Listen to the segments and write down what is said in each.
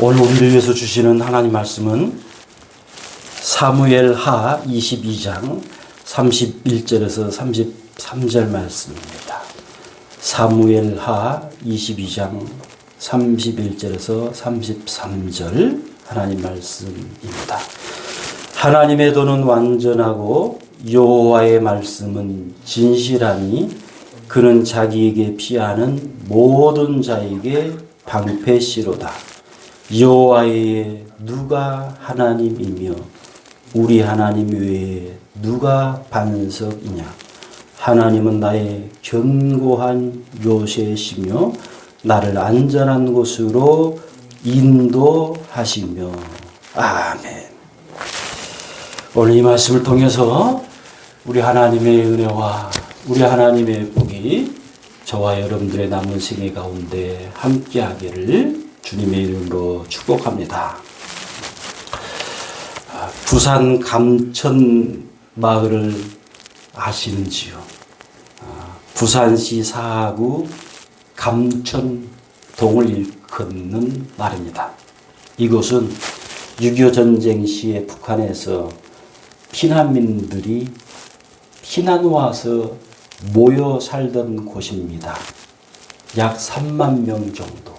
오늘 우리를 위해서 주시는 하나님 말씀은 사무엘하 22장 31절에서 33절 말씀입니다. 사무엘하 22장 31절에서 33절 하나님 말씀입니다. 하나님의 도는 완전하고 여호와의 말씀은 진실하니 그는 자기에게 피하는 모든 자에게 방패시로다. 여호와의 누가 하나님이며 우리 하나님 외에 누가 반석이냐. 하나님은 나의 견고한 요새시며 나를 안전한 곳으로 인도하시며. 아멘. 오늘 이 말씀을 통해서 우리 하나님의 은혜와 우리 하나님의 복이 저와 여러분들의 남은 생애 가운데 함께하기를 주님의 이름으로 축복합니다. 부산 감천 마을을 아시는지요? 부산시 사하구 감천동을 일컫는 말입니다. 이곳은 6.25 전쟁 시에 북한에서 피난민들이 피난 와서 모여 살던 곳입니다. 약 3만 명 정도.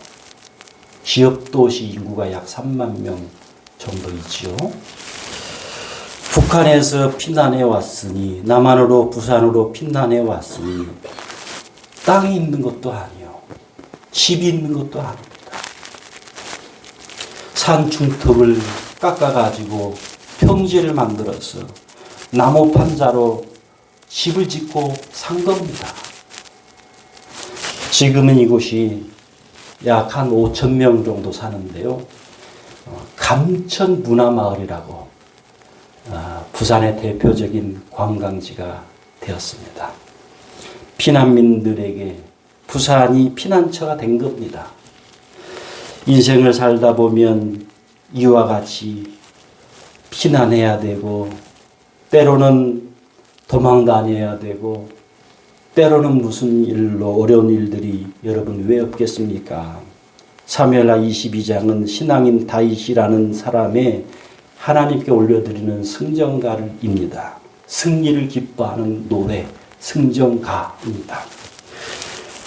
지역도시 인구가 약 3만 명 정도 있죠. 북한에서 피난해 왔으니, 남한으로 부산으로 피난해 왔으니 땅이 있는 것도 아니요, 집이 있는 것도 아닙니다. 산 중턱을 깎아가지고 평지를 만들어서 나무 판자로 집을 짓고 산 겁니다. 지금은 이곳이 약 한 5천 명 정도 사는데요. 감천 문화마을이라고 부산의 대표적인 관광지가 되었습니다. 피난민들에게 부산이 피난처가 된 겁니다. 인생을 살다 보면 이와 같이 피난해야 되고, 때로는 도망 다녀야 되고, 때로는 무슨 일로 어려운 일들이 여러분 왜 없겠습니까? 사무엘하 22장은 신앙인 다윗이라는 사람의 하나님께 올려드리는 승전가입니다. 승리를 기뻐하는 노래, 승전가입니다.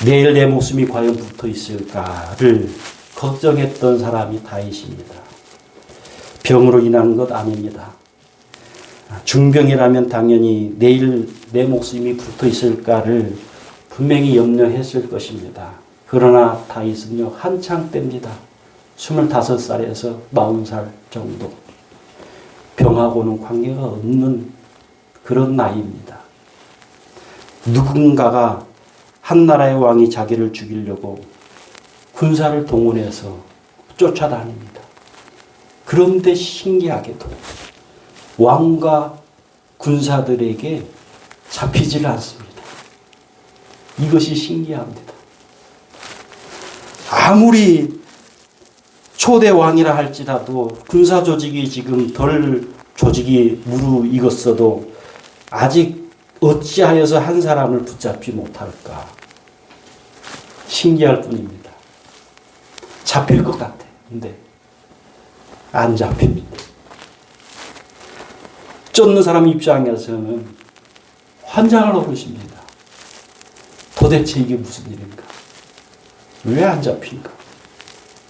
내일 내 목숨이 과연 붙어 있을까를 걱정했던 사람이 다윗입니다. 병으로 인한 것 아닙니다. 중병이라면 당연히 내일 내 목숨이 붙어 있을까를 분명히 염려했을 것입니다. 그러나 다윗은요, 한창 때입니다. 25살에서 40살 정도. 병하고는 관계가 없는 그런 나이입니다. 누군가가 한 나라의 왕이 자기를 죽이려고 군사를 동원해서 쫓아다닙니다. 그런데 신기하게도 왕과 군사들에게 잡히질 않습니다. 이것이 신기합니다. 아무리 초대 왕이라 할지라도 군사 조직이 지금 덜 조직이 무르익었어도 아직 어찌하여서 한 사람을 붙잡지 못할까. 신기할 뿐입니다. 잡힐 것 같아. 근데 안 잡힙니다. 쫓는 사람 입장에서는 환장을 오르십니다. 도대체 이게 무슨 일인가? 왜 안 잡힌가?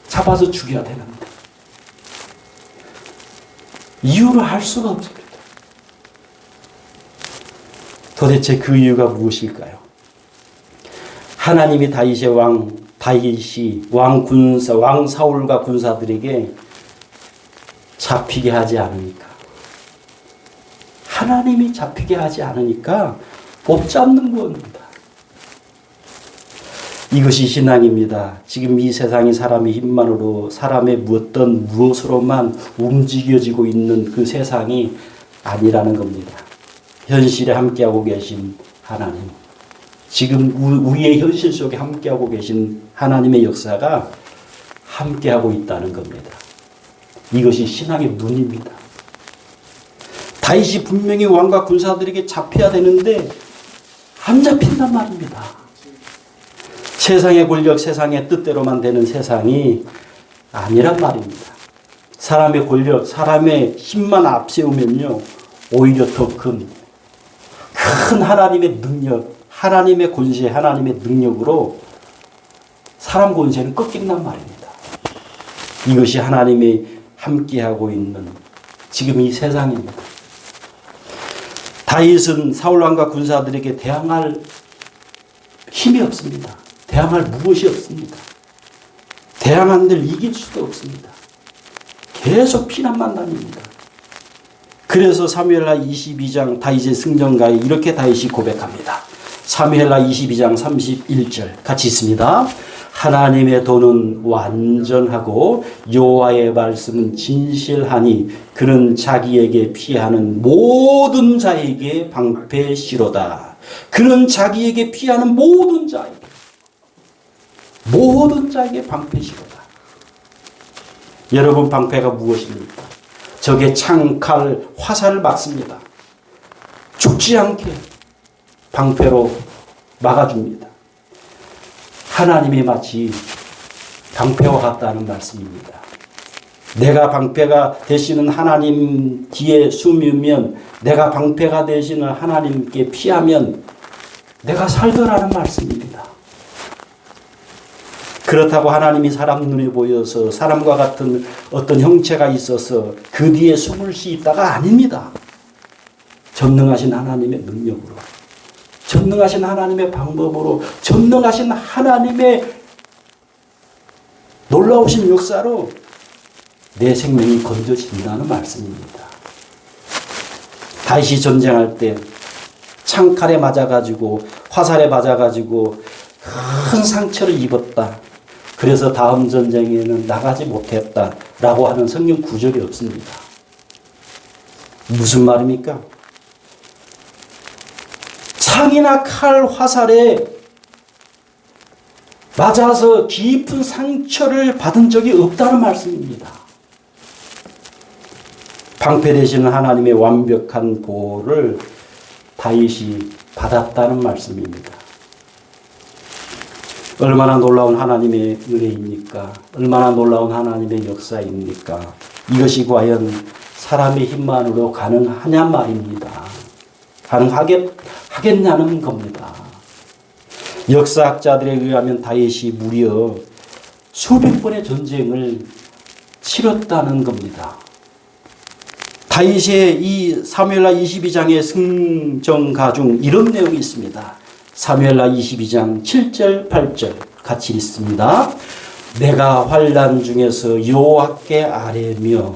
잡아서 죽여야 되는데. 이유를 알 수가 없습니다. 도대체 그 이유가 무엇일까요? 하나님이 왕 사울과 군사들에게 잡히게 하지 않으니까. 하나님이 잡히게 하지 않으니까 못 잡는 겁니다. 이것이 신앙입니다. 지금 이 세상이 사람의 힘만으로, 사람의 무엇으로만 움직여지고 있는 그 세상이 아니라는 겁니다. 현실에 함께하고 계신 하나님, 지금 우리의 현실 속에 함께하고 계신 하나님의 역사가 함께하고 있다는 겁니다. 이것이 신앙의 눈입니다. 다윗이 분명히 왕과 군사들에게 잡혀야 되는데 안 잡힌단 말입니다. 세상의 권력, 세상의 뜻대로만 되는 세상이 아니란 말입니다. 사람의 권력, 사람의 힘만 앞세우면요, 오히려 더 큰 하나님의 능력, 하나님의 권세, 하나님의 능력으로 사람 권세는 꺾인단 말입니다. 이것이 하나님이 함께하고 있는 지금 이 세상입니다. 다윗은 사울왕과 군사들에게 대항할 힘이 없습니다. 대항할 무엇이 없습니다. 대항한들 이길 수도 없습니다. 계속 피난만 다닙니다. 그래서 사무엘하 22장 다윗의 승전가에 이렇게 다윗이 고백합니다. 사무엘하 22장 31절 같이 있습니다. 하나님의 도는 완전하고 여호와의 말씀은 진실하니 그는 자기에게 피하는 모든 자에게 방패시로다. 그는 자기에게 피하는 모든 자에게 방패시로다. 여러분, 방패가 무엇입니까? 적의 창, 칼, 화살을 막습니다. 죽지 않게 방패로 막아줍니다. 하나님이 마치 방패와 같다는 말씀입니다. 내가 방패가 되시는 하나님 뒤에 숨으면, 내가 방패가 되시는 하나님께 피하면 내가 살더라는 말씀입니다. 그렇다고 하나님이 사람 눈에 보여서 사람과 같은 어떤 형체가 있어서 그 뒤에 숨을 수 있다가 아닙니다. 전능하신 하나님의 능력으로, 전능하신 하나님의 방법으로, 전능하신 하나님의 놀라우신 역사로 내 생명이 건져진다는 말씀입니다. 다윗이 전쟁할 때 창칼에 맞아가지고 화살에 맞아가지고 큰 상처를 입었다. 그래서 다음 전쟁에는 나가지 못했다라고 하는 성경 구절이 없습니다. 무슨 말입니까? 창이나 칼, 화살에 맞아서 깊은 상처를 받은 적이 없다는 말씀입니다. 방패 되시는 하나님의 완벽한 보호를 다윗이 받았다는 말씀입니다. 얼마나 놀라운 하나님의 은혜입니까? 얼마나 놀라운 하나님의 역사입니까? 이것이 과연 사람의 힘만으로 가능하냐 말입니다. 가능하겠냐는 겁니다. 역사학자들에 의하면 다윗이 무려 수백 번의 전쟁을 치렀다는 겁니다. 다윗의 이 사무엘하 22장의 승전가 중 이런 내용이 있습니다. 사무엘하 22장 7절 8절 같이 읽습니다. 내가 환난 중에서 여호와께 아뢰며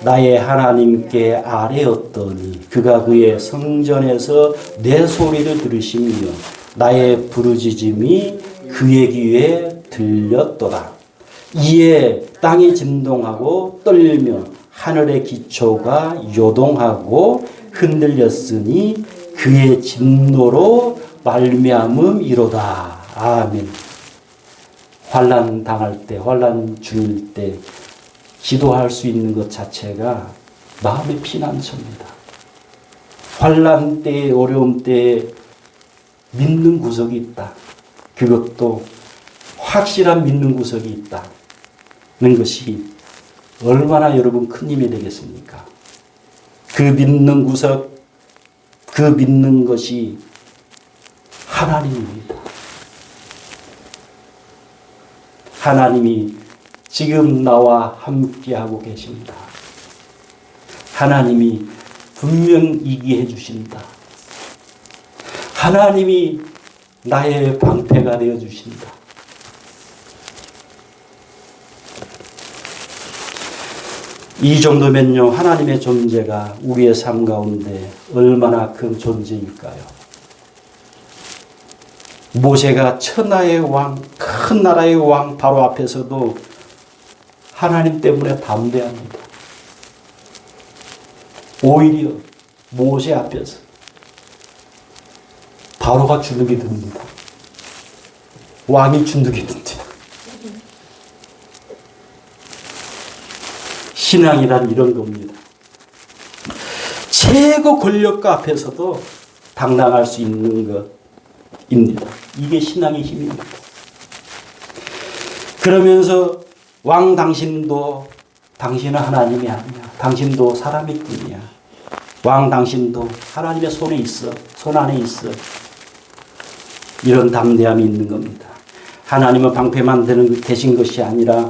나의 하나님께 아뢰었더니 그가 그의 성전에서 내 소리를 들으시며 나의 부르짖음이 그의 귀에 들렸도다. 이에 땅이 진동하고 떨며 하늘의 기초가 요동하고 흔들렸으니 그의 진노로 말미암음이로다. 아멘. 환난 당할 때, 환난 중일 때 기도할 수 있는 것 자체가 마음의 피난처입니다. 환난 때에, 어려움 때에 믿는 구석이 있다. 그것도 확실한 믿는 구석이 있다는 것이 얼마나 여러분 큰 힘이 되겠습니까? 그 믿는 구석, 그 믿는 것이 하나님입니다. 하나님이 지금 나와 함께하고 계십니다. 하나님이 분명 이기해 주신다. 하나님이 나의 방패가 되어 주신다. 이 정도면요, 하나님의 존재가 우리의 삶 가운데 얼마나 큰 존재일까요? 모세가 천하의 왕, 큰 나라의 왕 바로 앞에서도 하나님 때문에 담대합니다. 오히려 모세 앞에서 바로가 주눅이 듭니다. 왕이 주눅이 듭니다. 신앙이란 이런 겁니다. 최고 권력가 앞에서도 당당할 수 있는 것입니다. 이게 신앙의 힘입니다. 그러면서 왕 당신도 당신은 하나님이 아니야. 당신도 사람일 뿐이야. 왕 당신도 하나님의 손에 있어. 손 안에 있어. 이런 담대함이 있는 겁니다. 하나님은 방패만 되신 것이 아니라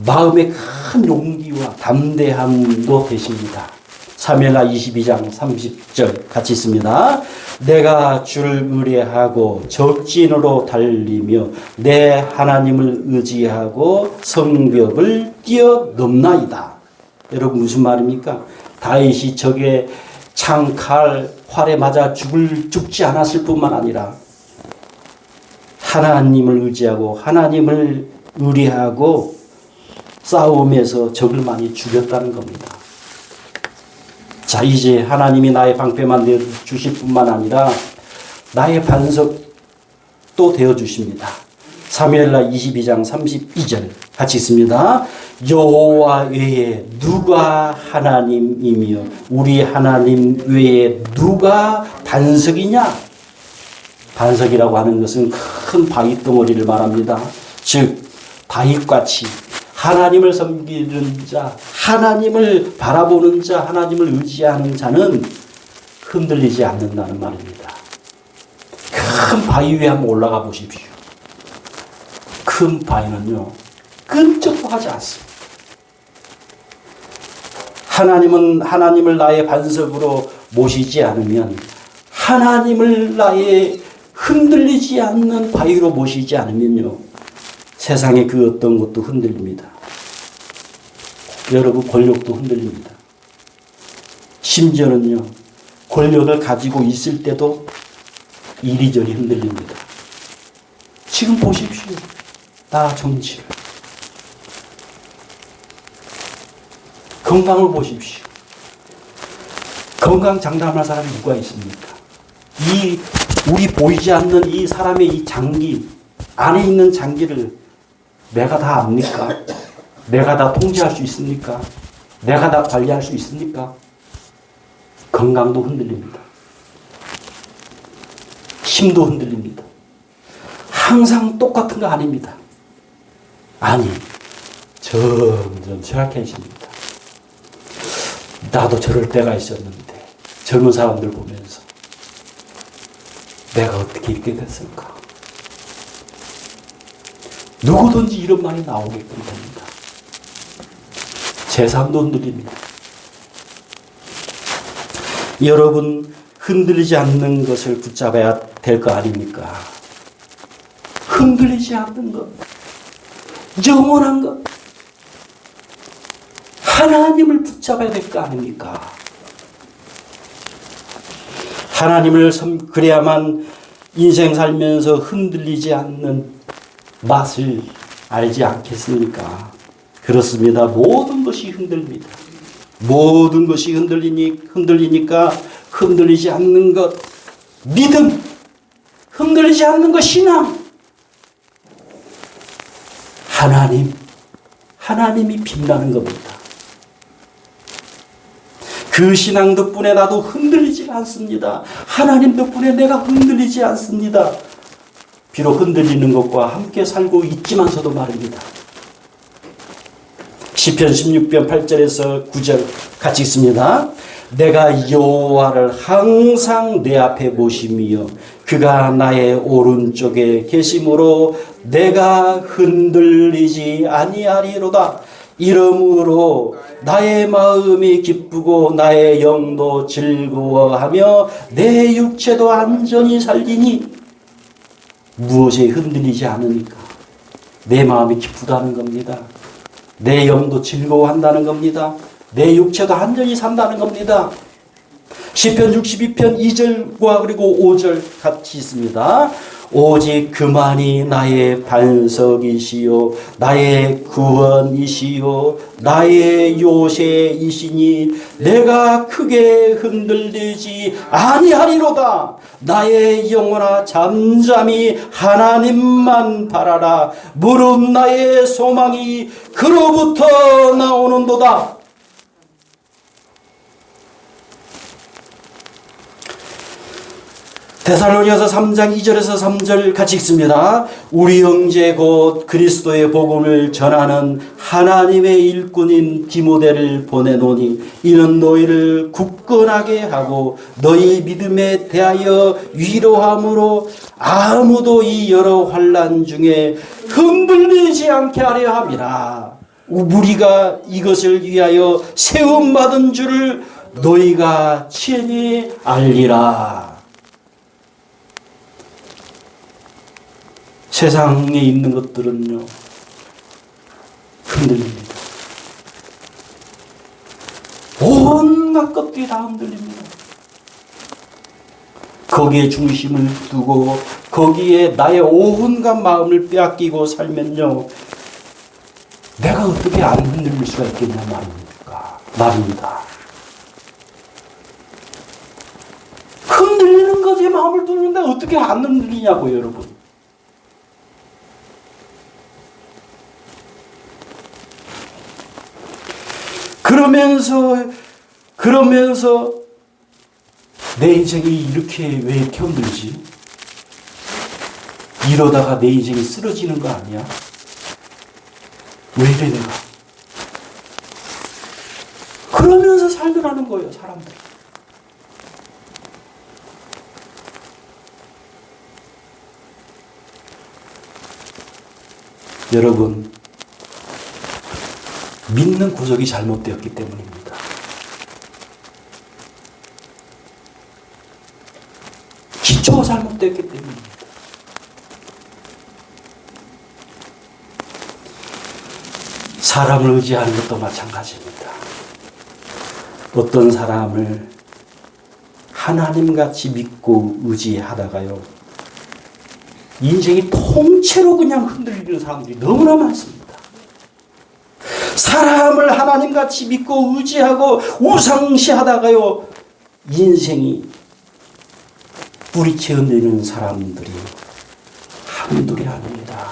마음의 큰 용기와 담대함도 되십니다. 사무엘하 22장 30절 같이 있습니다. 내가 주를 의뢰하고 적진으로 달리며 내 하나님을 의지하고 성벽을 뛰어넘나이다. 여러분 무슨 말입니까? 다윗이 적의 창, 칼, 활에 맞아 죽지 않았을 뿐만 아니라 하나님을 의지하고 하나님을 의뢰하고 싸움에서 적을 많이 죽였다는 겁니다. 자, 이제 하나님이 나의 방패만 되어 주실 뿐만 아니라 나의 반석도 되어 주십니다. 사무엘하 22장 32절 같이 있습니다. 여호와 외에 누가 하나님이며 우리 하나님 외에 누가 반석이냐? 반석이라고 하는 것은 큰 바위 덩어리를 말합니다. 즉 다윗같이 하나님을 섬기는 자, 하나님을 바라보는 자, 하나님을 의지하는 자는 흔들리지 않는다는 말입니다. 큰 바위 위에 한번 올라가 보십시오. 큰 바위는요, 끈적도 하지 않습니다. 하나님은 하나님을 나의 반석으로 모시지 않으면, 하나님을 나의 흔들리지 않는 바위로 모시지 않으면요, 세상의 그 어떤 것도 흔들립니다. 여러분, 권력도 흔들립니다. 심지어는요, 권력을 가지고 있을 때도 이리저리 흔들립니다. 지금 보십시오. 나 정치를. 건강을 보십시오. 건강 장담할 사람이 누가 있습니까? 우리 보이지 않는 이 사람의 이 장기, 안에 있는 장기를 내가 다 압니까? 내가 다 통제할 수 있습니까? 내가 다 관리할 수 있습니까? 건강도 흔들립니다. 힘도 흔들립니다. 항상 똑같은 거 아닙니다. 아니, 점점 쇠약해집니다. 나도 저럴 때가 있었는데, 젊은 사람들 보면서 내가 어떻게 이렇게 됐을까? 누구든지 이런 말이 나오게끔 됩니다. 제 삶도 흔들립니다. 여러분, 흔들리지 않는 것을 붙잡아야 될 거 아닙니까? 흔들리지 않는 것, 영원한 것, 하나님을 붙잡아야 될 거 아닙니까? 하나님을 그래야만 인생 살면서 흔들리지 않는 맛을 알지 않겠습니까? 그렇습니다. 모든 것이 흔들립니다. 모든 것이 흔들리니까 흔들리지 않는 것, 믿음, 흔들리지 않는 것, 신앙. 하나님이 빛나는 겁니다. 그 신앙 덕분에 나도 흔들리지 않습니다. 하나님 덕분에 내가 흔들리지 않습니다. 비록 흔들리는 것과 함께 살고 있지만서도 말입니다. 시편 16편 8절에서 9절 같이 있습니다. 내가 여호와를 항상 내 앞에 모시며 그가 나의 오른쪽에 계심으로 내가 흔들리지 아니하리로다. 이러므로 나의 마음이 기쁘고 나의 영도 즐거워하며 내 육체도 안전히 살리니. 무엇에 흔들리지 않으니까 내 마음이 기쁘다는 겁니다. 내 영도 즐거워한다는 겁니다. 내 육체도 안전히 산다는 겁니다. 시편 62편 2절과 그리고 5절 같이 있습니다. 오직 그만이 나의 반석이시요 나의 구원이시요 나의 요새이시니 내가 크게 흔들리지 아니하리로다. 나의 영혼아 잠잠히 하나님만 바라라. 무릇 나의 소망이 그로부터 나오는도다. 데살로니가서 3장 2절에서 3절 같이 읽습니다. 우리 형제 곧 그리스도의 복음을 전하는 하나님의 일꾼인 디모데를 보내노니 이는 너희를 굳건하게 하고 너희 믿음에 대하여 위로함으로 아무도 이 여러 환난 중에 흔들리지 않게 하려 함이라. 우리가 이것을 위하여 세움받은 줄을 너희가 친히 알리라. 세상에 있는 것들은요, 흔들립니다. 온갖 것들이 다 흔들립니다. 거기에 중심을 두고 거기에 나의 온갖 마음을 빼앗기고 살면요, 내가 어떻게 안 흔들릴 수가 있겠냐 말입니다. 흔들리는 것에 마음을 두는데 어떻게 안 흔들리냐고요, 여러분. 그러면서 내 인생이 왜 이렇게 흔들지? 이러다가 내 인생이 쓰러지는 거 아니야? 왜 이래 내가? 그러면서 살더라는 거예요, 사람들이. 여러분, 믿는 구석이 잘못되었기 때문입니다. 기초가 잘못되었기 때문입니다. 사람을 의지하는 것도 마찬가지입니다. 어떤 사람을 하나님같이 믿고 의지하다가요, 인생이 통째로 그냥 흔들리는 사람들이 너무나 많습니다. 사람을 하나님같이 믿고 의지하고 우상시하다가요, 인생이 뿌리채 흔들리는 사람들이 한둘이 아닙니다.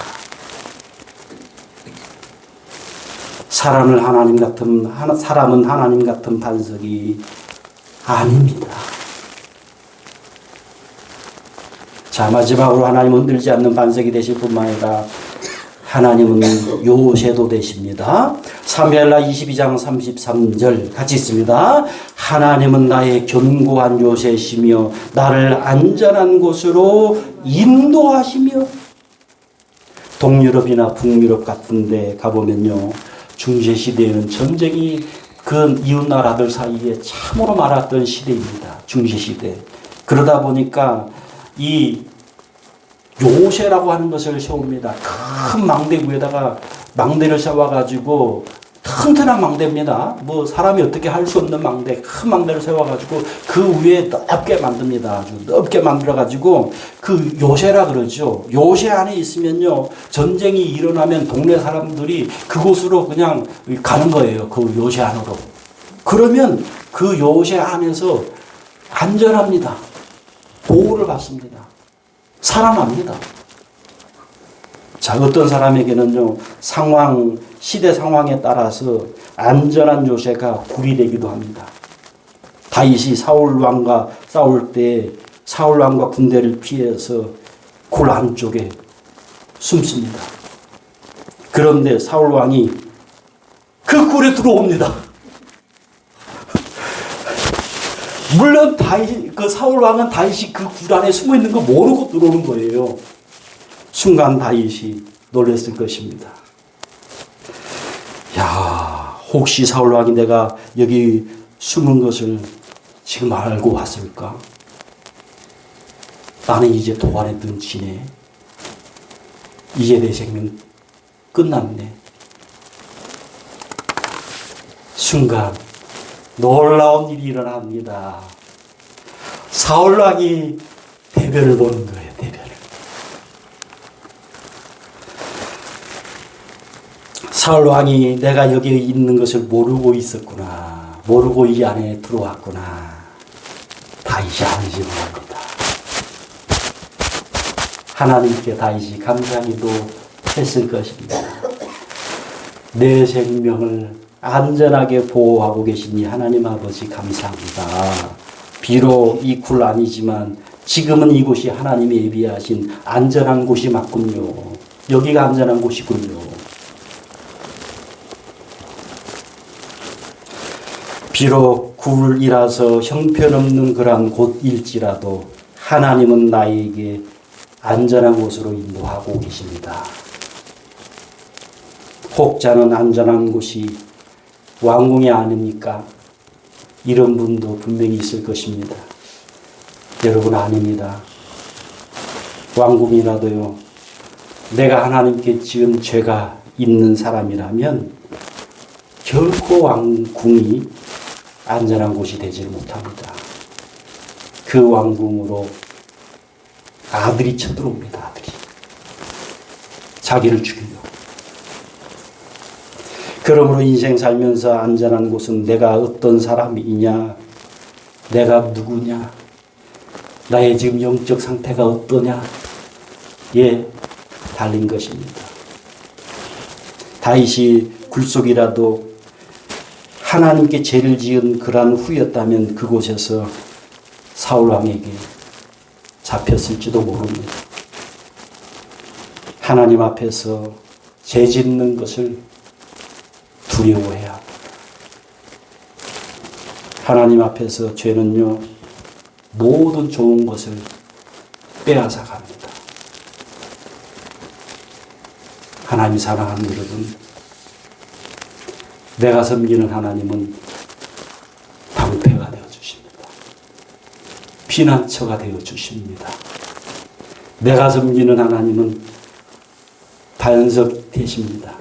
사람은 하나님 같은 반석이 아닙니다. 자, 마지막으로 하나님은 흔들지 않는 반석이 되실 뿐만 아니라 하나님은 요새도 되십니다. 사무엘하 22장 33절 같이 있습니다. 하나님은 나의 견고한 요새시며 나를 안전한 곳으로 인도하시며. 동유럽이나 북유럽 같은 데 가보면요, 중세시대에는 전쟁이 그 이웃나라들 사이에 참으로 많았던 시대입니다. 중세시대. 그러다 보니까 이 요새라고 하는 것을 세웁니다. 큰 망대 위에다가 망대를 세워가지고, 튼튼한 망대입니다. 뭐 사람이 어떻게 할 수 없는 망대, 큰 망대를 세워가지고 그 위에 넓게 만듭니다. 아주 넓게 만들어가지고 그 요새라 그러죠. 요새 안에 있으면요, 전쟁이 일어나면 동네 사람들이 그곳으로 그냥 가는 거예요. 그 요새 안으로. 그러면 그 요새 안에서 안전합니다. 보호를 받습니다. 살아납니다. 자, 어떤 사람에게는요, 시대 상황에 따라서 안전한 요새가 굴이 되기도 합니다. 다윗이 사울 왕과 싸울 때 사울 왕과 군대를 피해서 굴 안쪽에 숨습니다. 그런데 사울 왕이 그 굴에 들어옵니다. 물론 사울 왕은 다윗이 그 굴 안에 숨어 있는 거 모르고 들어오는 거예요. 순간 다윗이 놀랐을 것입니다. 야, 혹시 사울 왕이 내가 여기 숨은 것을 지금 알고 왔을까? 나는 이제 도관에 든지네. 이제 내 생명 끝났네. 순간 놀라운 일이 일어납니다. 사울 왕이 대변을 보는 거예요. 대변을. 사울 왕이 내가 여기 있는 것을 모르고 있었구나. 모르고 이 안에 들어왔구나. 다윗이 안심을 합니다. 하나님께 다윗이 감사하기도 했을 것입니다. 내 생명을 안전하게 보호하고 계시니 하나님 아버지 감사합니다. 비록 이 굴 아니지만 지금은 이곳이 하나님이 예비하신 안전한 곳이 맞군요. 여기가 안전한 곳이군요. 비록 굴이라서 형편없는 그러한 곳일지라도 하나님은 나에게 안전한 곳으로 인도하고 계십니다. 혹자는 안전한 곳이 왕궁이 아닙니까? 이런 분도 분명히 있을 것입니다. 여러분, 아닙니다. 왕궁이라도요, 내가 하나님께 지은 죄가 있는 사람이라면 결코 왕궁이 안전한 곳이 되지 못합니다. 그 왕궁으로 아들이 쳐들어옵니다. 아들이 자기를 죽이려고. 그러므로 인생 살면서 안전한 곳은 내가 어떤 사람이냐, 내가 누구냐, 나의 지금 영적 상태가 어떠냐에 달린 것입니다. 다윗이 굴속이라도 하나님께 죄를 지은 그러한 후였다면 그곳에서 사울 왕에게 잡혔을지도 모릅니다. 하나님 앞에서 죄 짓는 것을 두려워해야 합니다. 하나님 앞에서 죄는요, 모든 좋은 것을 빼앗아 갑니다. 하나님이 사랑하는 여러분, 내가 섬기는 하나님은 방패가 되어 주십니다. 피난처가 되어 주십니다. 내가 섬기는 하나님은 반석 되십니다.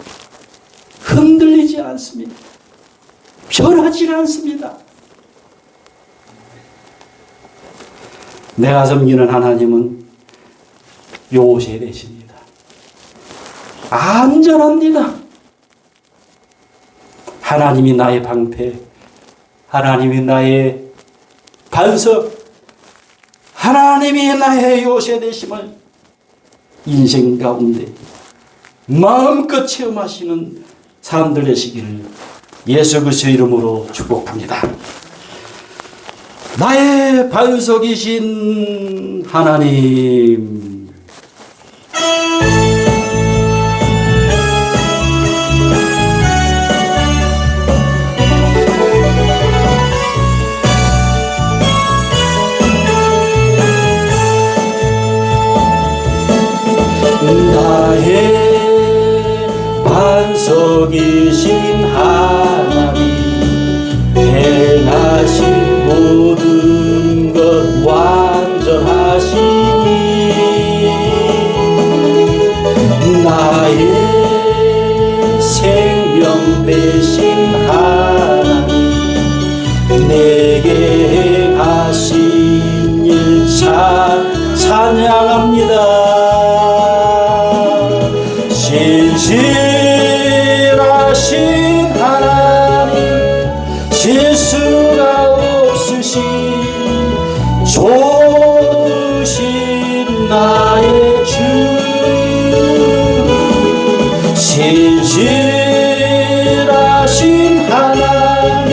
흔들리지 않습니다. 변하지 않습니다. 내가 섬기는 하나님은 요새 되십니다. 안전합니다. 하나님이 나의 방패, 하나님이 나의 반석, 하나님이 나의 요새 되심을 인생 가운데 마음껏 체험하시는 사람들 되시기를 예수 그리스도의 이름으로 축복합니다. 나의 반석이신 하나님, 나의 반석이신 하나님, 행하신 모든 것 완전하시니 나의 생명 되신 하나님, 내게 행하신 일 찬양합니다. 신실하신 하나님, 실수가 없으신 좋으신 나의 주, 신실하신 하나님,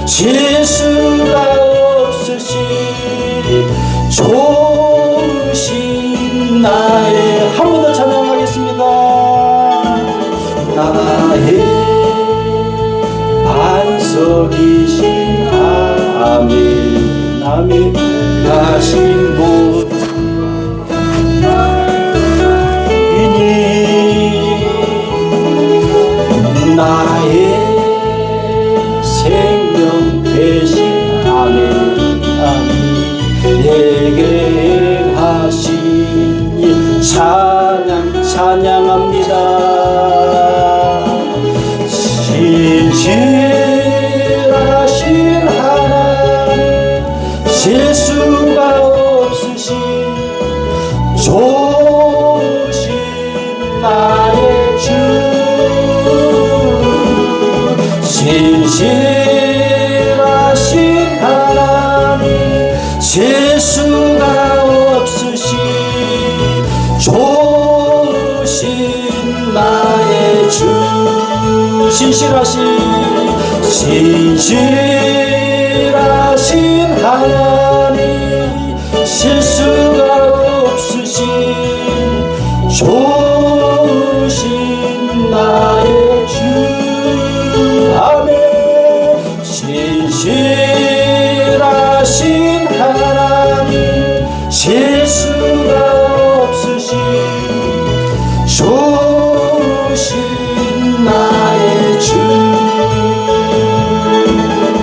실수가 없으신 좋으신 나의, 한 번 더 찬양하겠습니다. 나의 반석이신 아멘, 아멘. 하신 분이니 나의 생명 되신 아멘, 아멘. 내게 행하신 일 찬양합니다. 신실하신 하나님, 실수가 없으신 좋으신 나의 주, 신실하신 하나님, 실수가 없으신 좋으신 나의 주, 신실하신